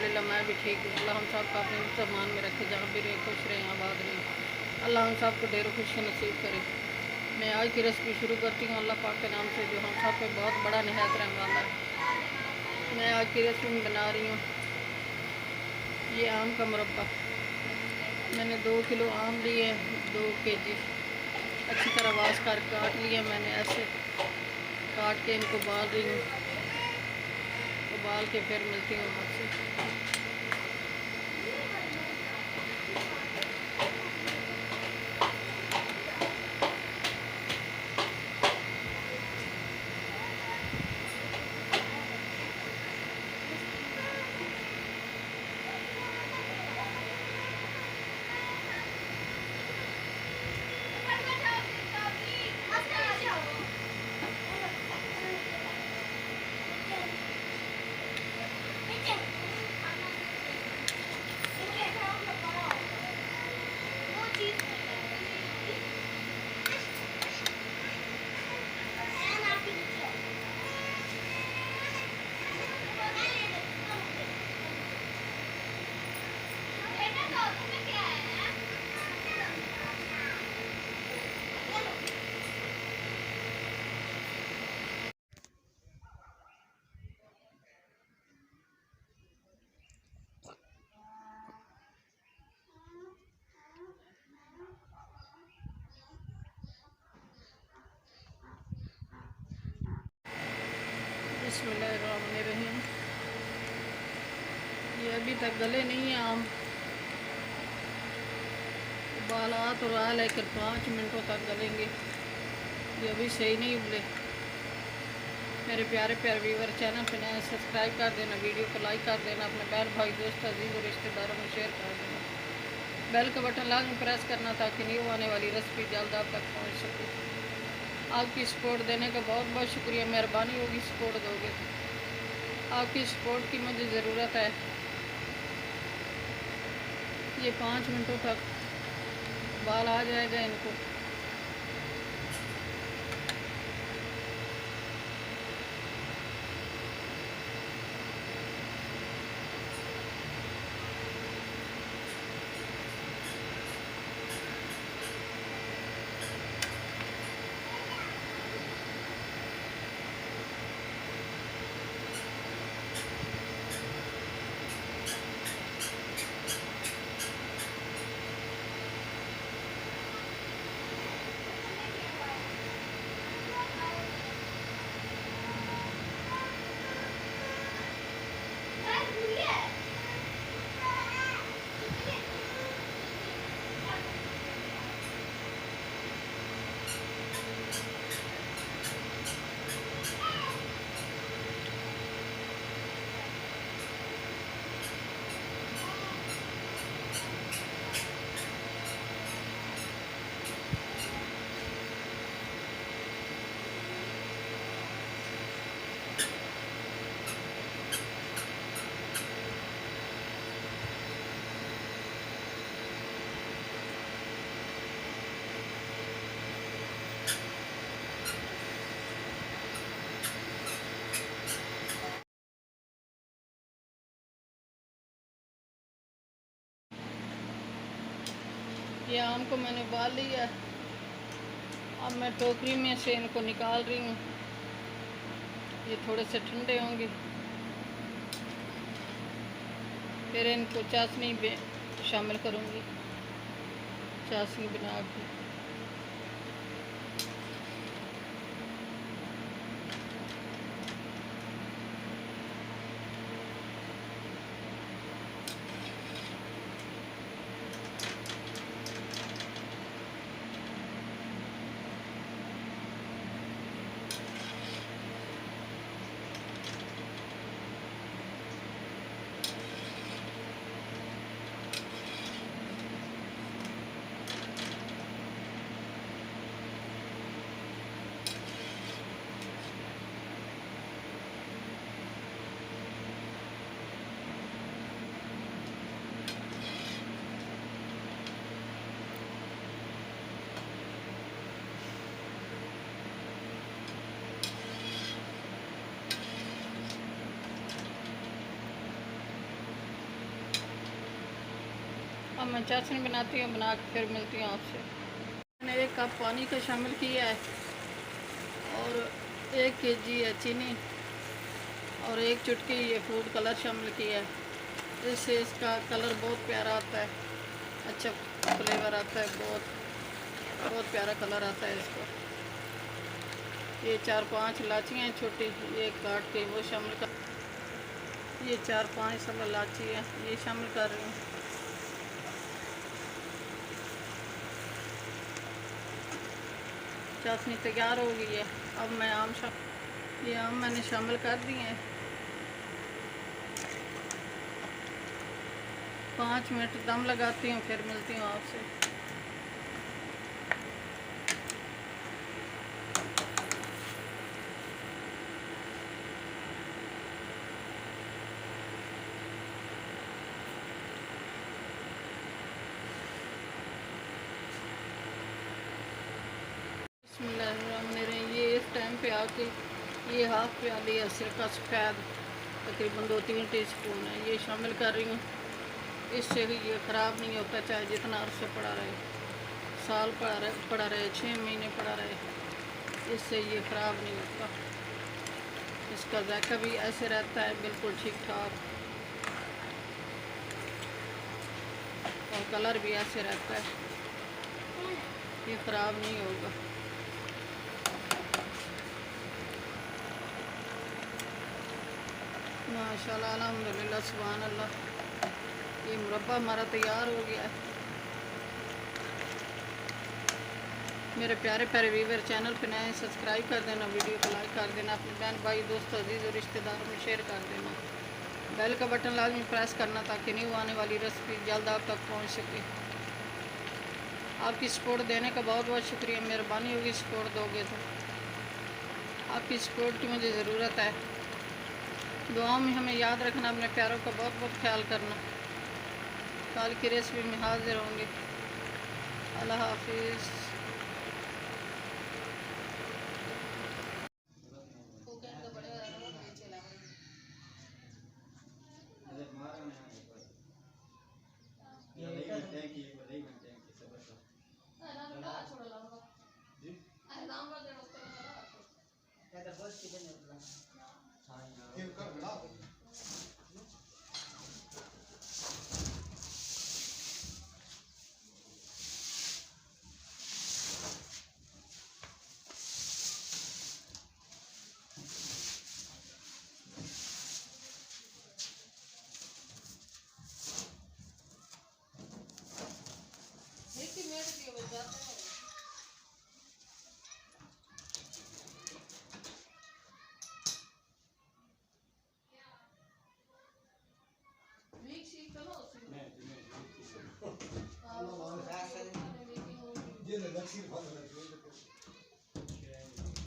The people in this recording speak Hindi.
अल्हम्दुलिल्लाह मैं भी ठीक हूँ। अल्लाह हम सब को अपने सामान में रखे, जहाँ भी रहे खुश रहें, आबाद रहें। अल्लाह हम सब को ढेरों खुशी नसीब करे। मैं आज की रेसिपी शुरू करती हूँ अल्लाह पाक के नाम से, जो हम सब पे बहुत बड़ा निहायत रहने वाला है। मैं आज की रेसिपी में बना रही हूँ ये आम का मुरब्बा। मैंने 2 किलो आम लिए, 2 केजी अच्छी तरह वाश कर काट लिया। मैंने ऐसे काट के इनको उबाल रही हूँ। उबाल के फिर मिलती हूँ आपसे। बिस्मिल्लाहिर्रहमानिर्रहीम। ये अभी तक गले नहीं है आम, उबाल आ तो रहा, लेकिन 5 मिनटों तक गलेंगे। ये अभी सही नहीं उबले। मेरे प्यारे प्यारे व्यूवर, चैनल पे नए सब्सक्राइब कर देना, वीडियो को लाइक कर देना, अपने बहन भाई दोस्त अजीज़ और रिश्तेदारों में शेयर कर देना। बेल का बटन लाजमी प्रेस करना ताकि न्यू आने वाली रेसिपी जल्द आप तक पहुँच सके। आपकी सपोर्ट देने का बहुत बहुत शुक्रिया, मेहरबानी होगी सपोर्ट दोगे तो। आपकी सपोर्ट की मुझे ज़रूरत है। ये 5 मिनटों तक उबाल आ जाएगा इनको। ये आम को मैंने उबाल लिया। अब मैं टोकरी में से इनको निकाल रही हूँ। ये थोड़े से ठंडे होंगे, फिर इनको चाशनी में शामिल करूँगी, चाशनी बना के। अब मैं चाशनी बनाती हूँ, बना के फिर मिलती हूँ आपसे। मैंने 1 कप पानी का शामिल किया है और 1 kg है चीनी और 1 चुटकी ये फूड कलर शामिल किया है। इससे इसका कलर बहुत प्यारा आता है, अच्छा फ्लेवर आता है, बहुत प्यारा कलर आता है इसका। ये 4-5 इलायचियाँ छोटी, ये काट के वो शामिल कर, ये 4-5 सब इलायची है, ये शामिल कर रही हूँ। चाशनी तैयार हो गई है। अब मैं ये आम मैंने शामिल कर दिए हैं। 5 मिनट दम लगाती हूँ, फिर मिलती हूँ आपसे। ये इस टाइम पे आके ये हाफ प्याली है सिरका सफ़ेद, तकरीबन 2-3 टीस्पून है, ये शामिल कर रही हूँ। इससे भी ये ख़राब नहीं होता, चाहे जितना अरसे पड़ा रहे, साल पड़ा रहे 6 महीने पड़ा रहे, इससे ये ख़राब नहीं होता। इसका जायका भी ऐसे रहता है बिल्कुल ठीक ठाक और कलर भी ऐसे रहता है, ये ख़राब नहीं होगा। माशाल्लाह अल्हम्दुलिल्लाह सुभान अल्लाह। ये मुरब्बा हमारा तैयार हो गया है। मेरे प्यारे प्यारे व्यूअर, चैनल पे नए सब्सक्राइब कर देना, वीडियो को लाइक कर देना, अपने बहन भाई दोस्तों अजीज़ और रिश्तेदारों में शेयर कर देना। बेल का बटन लाजमी प्रेस करना ताकि न्यू आने वाली रेसिपी जल्द आप तक पहुँच सके। आपकी सपोर्ट देने का बहुत बहुत शुक्रिया, मेहरबानी होगी सपोर्ट दोगे तो। आपकी सपोर्ट की मुझे ज़रूरत है। दुआओं में हमें याद रखना, अपने प्यारों का बहुत बहुत ख्याल करना। कल की रेसिपी में हाजिर होंगे। अल्लाह हाफिज़। ये